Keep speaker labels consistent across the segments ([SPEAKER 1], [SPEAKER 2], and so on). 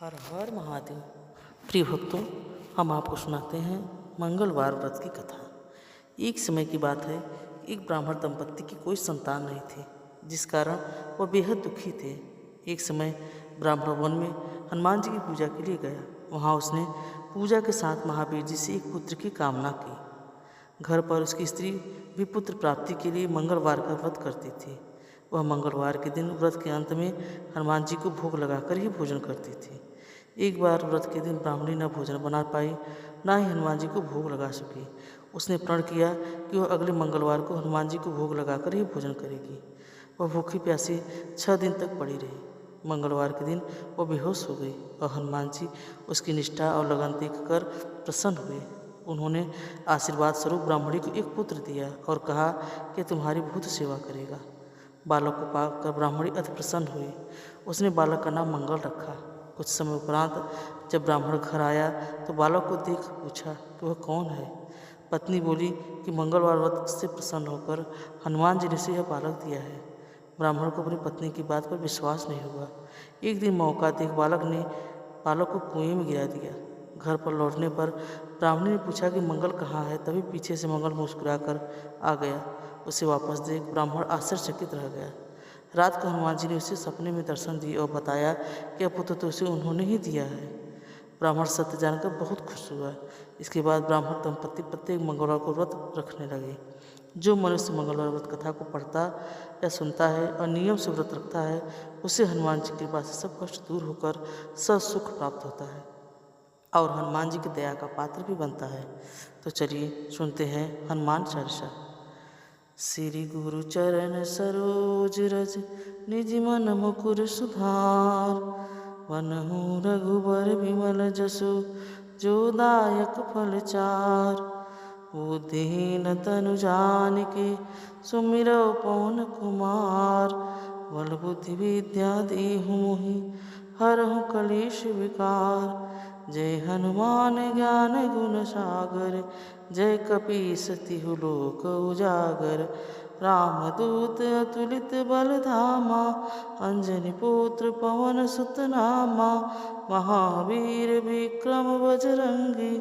[SPEAKER 1] हर हर महादेव। प्रिय भक्तों, हम आपको सुनाते हैं मंगलवार व्रत की कथा। एक समय की बात है, एक ब्राह्मण दंपत्ति की कोई संतान नहीं थी, जिस कारण वह बेहद दुखी थे। एक समय ब्राह्मण वन में हनुमान जी की पूजा के लिए गया। वहाँ उसने पूजा के साथ महावीर जी से एक पुत्र की कामना की। घर पर उसकी स्त्री भी पुत्र प्राप्ति के लिए मंगलवार का व्रत करती थी। वह मंगलवार के दिन व्रत के अंत में हनुमान जी को भोग लगाकर ही भोजन करती थी। एक बार व्रत के दिन ब्राह्मणी न भोजन बना पाई, न ही हनुमान जी को भोग लगा सकी। उसने प्रण किया कि वह अगले मंगलवार को हनुमान जी को भोग लगाकर ही भोजन करेगी। वह भूखी प्यासी 6 दिन तक पड़ी रही। मंगलवार के दिन वह बेहोश हो गई और हनुमान जी उसकी निष्ठा और लगन देखकर प्रसन्न हुए। उन्होंने आशीर्वाद स्वरूप ब्राह्मणी को एक पुत्र दिया और कहा कि तुम्हारी बहुत सेवा करेगा। बालक को पाकर ब्राह्मणी अति प्रसन्न हुई। उसने बालक का नाम मंगल रखा। कुछ समय उपरांत जब ब्राह्मण घर आया तो बालक को देख पूछा कि वह कौन है। पत्नी बोली कि मंगलवार व्रत से प्रसन्न होकर हनुमान जी ने से यह बालक दिया है। ब्राह्मण को अपनी पत्नी की बात पर विश्वास नहीं हुआ। एक दिन मौका देख बालक ने बालक को कुएं में गिरा दिया। घर पर लौटने पर ब्राह्मणी ने पूछा कि मंगल कहाँ है। तभी पीछे से मंगल मुस्कुराकर आ गया। उसे वापस देख ब्राह्मण आश्चर्यचकित रह गया। रात को हनुमान जी ने उसे सपने में दर्शन दिए और बताया कि यह पुत्र तो उसे उन्होंने ही दिया है। ब्राह्मण सत्य जानकर बहुत खुश हुआ। इसके बाद ब्राह्मण दंपत्ति प्रत्येक मंगलवार को व्रत रखने लगे। जो मनुष्य मंगलवार व्रत कथा को पढ़ता या सुनता है और नियम से व्रत रखता है, उसे हनुमान जी की कृपा से सब कष्ट दूर होकर सब सुख प्राप्त होता है और हनुमान जी की दया का पात्र भी बनता है। तो चलिए सुनते हैं हनुमान चालीसा। श्री गुरु चरण सरोज रज निज मन मुकुर सुधार। वनहु रघुबर विमल जसु जो दायक फल चार। बुद्धिहीन तनु जानिके सुमिरौ पवन कुमार। बल बुद्धि विद्या देहु मोहि हरहु कलेश विकार। जय हनुमान ज्ञान गुण सागर जय कपीस तिहु लोक उजागर। रामदूत अतुलित बल धामा अंजनी पुत्र पवन सुत नामा। महावीर विक्रम बजरंगी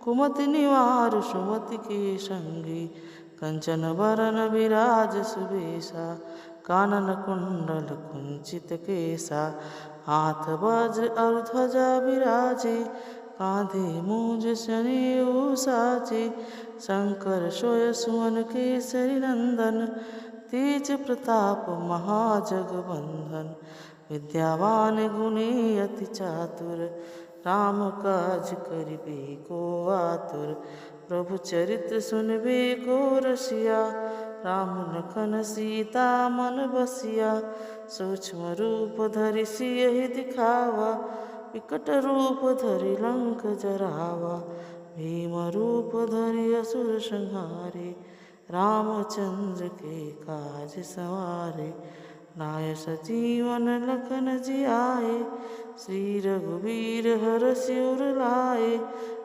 [SPEAKER 1] कुमति निवार सुमति के संगी। कंचन वरन विराज सुबेसा कानन कुंडल कुंचित केसा। हाथ वज्र और ध्वजा विराजे कांधे मूंज सनेऊ साजे। शंकर सोय सुवन केसरी नंदन तेज प्रताप महाजगबंधन। विद्यावान गुणी अति चातुर राम काज करिबे को आतुर। प्रभु चरित्र सुनबे को रसिया राम लखन सीता मन बसिया। सूक्ष्म रूप धरि सियहि दिखावा विकट रूप धरि लंक जरावा। भीम रूप धरि असुर संहारे रामचंद्र के काज सवारे। लाय सजीवन लखन जियाए श्री रघुवीर हरषि उर लाए।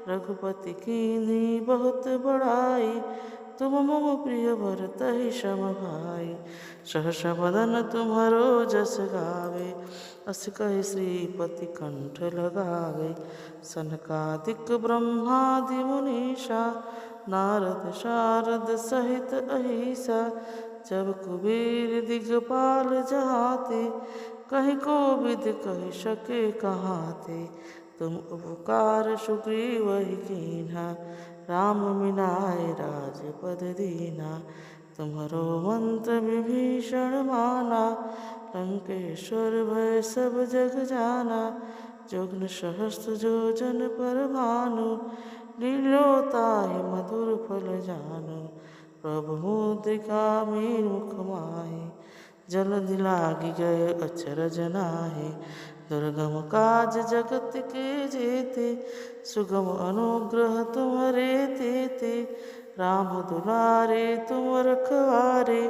[SPEAKER 1] रघुपति कीन्ही बहुत बड़ाई तुम मम प्रिय भरतहि सम भाई। सहस बदन तुम्हरो जस गावे अस कहि श्रीपति कंठ लगावे। सनकादिक ब्रह्मादि मुनीषा नारद शारद सहित अहिसा। जब कुबेर दिगपाल जहाते कहीं को विद कह सके कहाते। तुम उपकार सुग्रीव ही कीन्हा राम मिलाए राजपद दीना। तुम्हरो मंत्र विभीषण माना लंकेश्वर भय सब जग जाना। जुग्न सहस्त्र जो जन पर भानु लील्योताहि मधुर फल जानु। प्रभु मुद्रिका मीन मुख माहि जलधि लागी गए अचरज नाहि। दुर्गम काज जगत के जेते सुगम अनुग्रह तुम्हरे तेते। राम दुलारे तुम रखवारे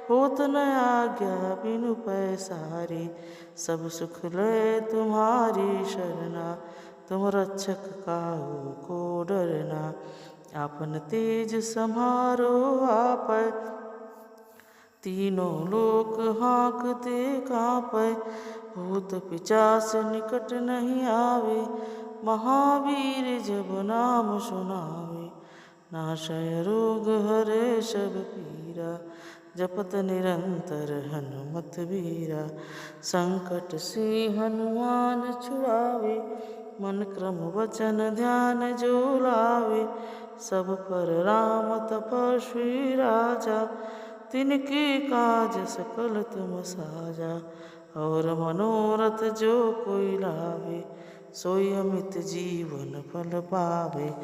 [SPEAKER 1] होत न आज्ञा बिनु पैसारे। सब सुख लय तुम्हारी शरणा तुम रक्षक काहू को डरना। आपन तेज समारो आपै तीनों लोक हाँकते कांपे, भूत पिचास निकट नहीं आवे। महावीर जब नाम सुनावे, नाशय रोग हरे सब पीरा। जपत निरंतर हनुमत वीरा, संकट से हनुमान छुड़ावे। मन क्रम वचन ध्यान जो लावे, सब पर राम तपस्वी राजा। तिनके काज सकल तुम साजा, और मनोरथ जो कोई लावे, सोई अमित जीवन फल पावे।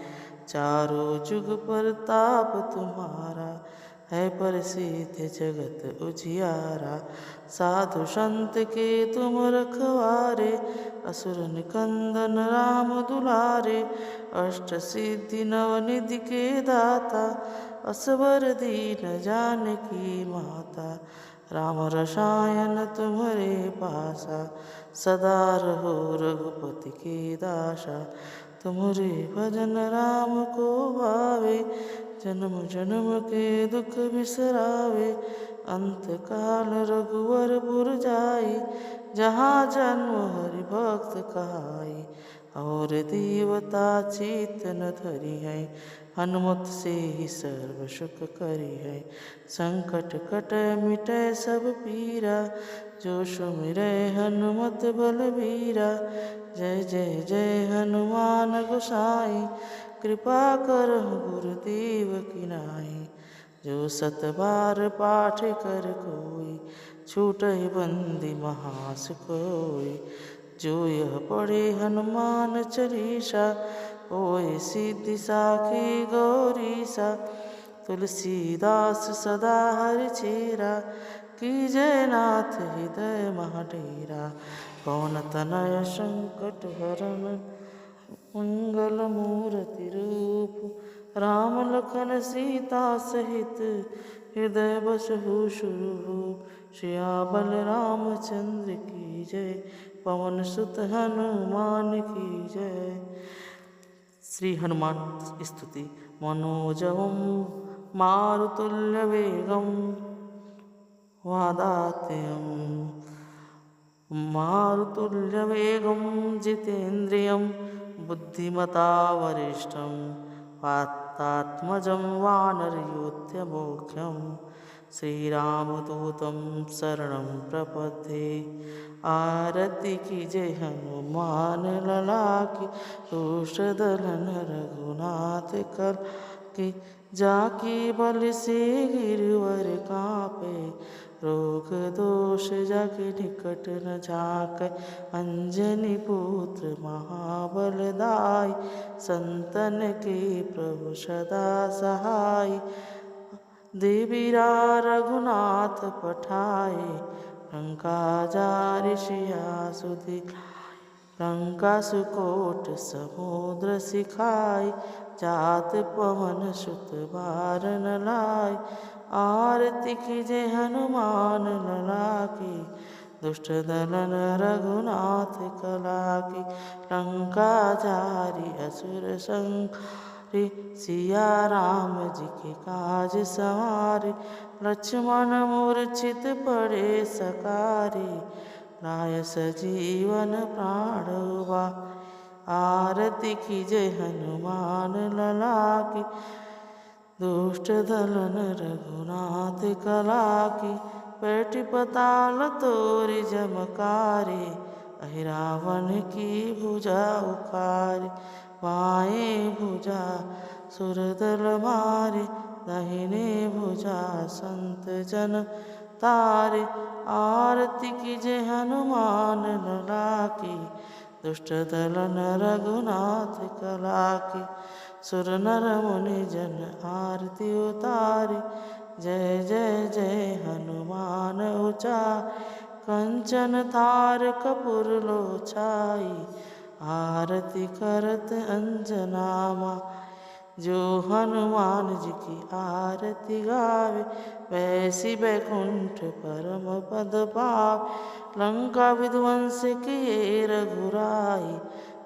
[SPEAKER 1] चारों जुग परताप तुम्हारा, है प्रसिद्ध जगत उजियारा। साधु संत के तुम रखवारे, असुर निकंदन राम दुलारे। अष्ट सिद्धि नवनिधि के दाता, असवर दीन जानकी माता। राम रसायन तुम्हारे पासा, सदा रहो रघुपति के दासा। तुम्हारे भजन राम को भावे, जन्म जन्म के दुख बिसरावे। अंत काल रघुवरपुर जाई, जहाँ जन्म हरि भक्त कहाई। और देवता चेतन धरी है, हनुमत से ही सर्व सुख करी है। संकट कटे मिटे सब पीरा, जो सुमिरै हनुमत बलबीरा। जय जय जय हनुमान गोसाई, कृपा करहु गुरुदेव की नाई। जो सत बार पाठ कर कोई, छूटहि बंदी महासुख होई। जो यह पढ़े हनुमान चालीसा, होय सिद्धि साखी गौरीसा। तुलसीदास सदा हरिचेरा, कीजय नाथ हृदय मह डेरा। पवन तनय संकट हरन, मंगल मूर्ति रूप। राम लखन सीता सहित, हृदय बसहु सुरभूप। सियाबल रामचंद्र की जय, पवन सुत हनुमान की जय। श्री हनुमान स्तुति। मनोजवं मारुतुल्यवेगं, वातात्म्यं मारुतुल्यवेगं। जितेन्द्रियं बुद्धिमता वरिष्ठं, वातात्मजं वानरयूथमुख्यं। श्रीरामदूतं शरणं प्रपद्ये, आरति कीजय हनुमान लला की। दुष्ट दलन रघुनाथ कल की, जाकी बल से गिरवर कांपे। रोग दोष जाके निकट न झाँकै, अंजनी पुत्र महाबल दाई। संतन के प्रभु सदा सहाय, देवीरा रघुनाथ पठाए। लंका जारि सिया सुदिलाय, लंका सुकोट समुद्र सिखाई। जात पवन सुत बार न लाय, आरती कीजय हनुमान लला की। दुष्ट दलन रघुनाथ कला की, लंका जारी असुर संहारे। सिया राम जी के काज सवारे, लक्ष्मण मूर्छित पड़े सकारे। लाय सजीवन प्राण उबारे, आरती कीजय हनुमान लला की। दुष्ट दलन रघुनाथ कला की, पैठ पताल तोरि जमकारे। अहि रावण की भुजा उखारे, बाएं भुजा सुरदल मारे। दाहिने भुजा संत जन तारे, आरती कीजय हनुमान लला की। दुष्ट दलन रघुनाथ कला की, सुर नर मुनि जन आरती उतारे। जय जय जय हनुमान उचारे, कंचन थार कपूर लोचाई। आरती करत अंजना माई, जो हनुमान जी की आरती गावे। वैसी बैकुंठ परम पद पावे, लंका विध्वंस किए रघुराई।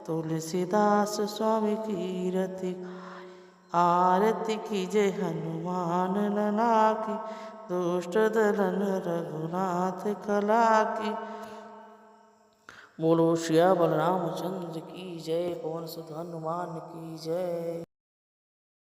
[SPEAKER 1] तुलसीदास स्वामी की रति गाई, आरती कीजय हनुमान लला की। दुष्ट दलन रघुनाथ कला की। बोलो श्री बलरामचंद्र की जय। पवन सुत हनुमान की जय।